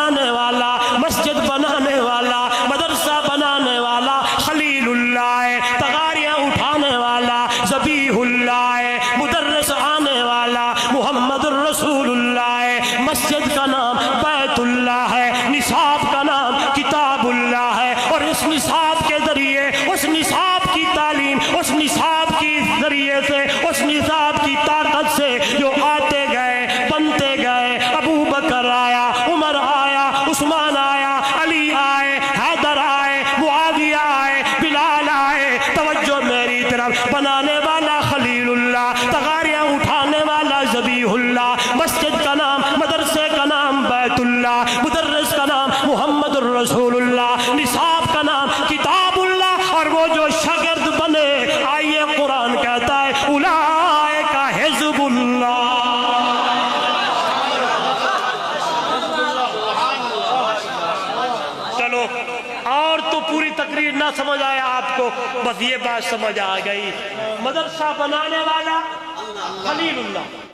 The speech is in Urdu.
بنانے والا، مسجد بنانے والا، مدرسہ بنانے والا خلیل اللہ ہے، تغاریاں اٹھانے والا ذبیح اللہ ہے، مدرس آنے والا محمد الرسول اللہ ہے، مسجد کا نام بیت اللہ ہے، نصاب کا نام کتاب اللہ ہے، اور اس نصاب کے ذریعے، اس نصاب کی تعلیم، اس نصاب کی ذریعے سے، اس نصاب کی طاقت سے جو آتے گئے بنتے گئے، ابو بکر آیا، عمر آیا، عثمان آیا، علی آئے، حیدر آئے، معاویہ آئے، بلال آئے، توجہ میری طرف، بنانے والا خلیل اللہ، تغاریاں اٹھانے والا ذبیح اللہ، مسجد کا نام، مدرسے کا نام بیت اللہ، مدرس کا نام محمد الرسول اللہ، نصاب کا نام کتاب اللہ، اور وہ جو شاگرد بنے، آئیے قرآن کہتا ہے اولئک حزب اللہ۔ چلو اور تو پوری تقریر نہ سمجھ آیا آپ کو، بس یہ بات سمجھ آ گئی، مدرسہ بنانے والا خلیل اللہ،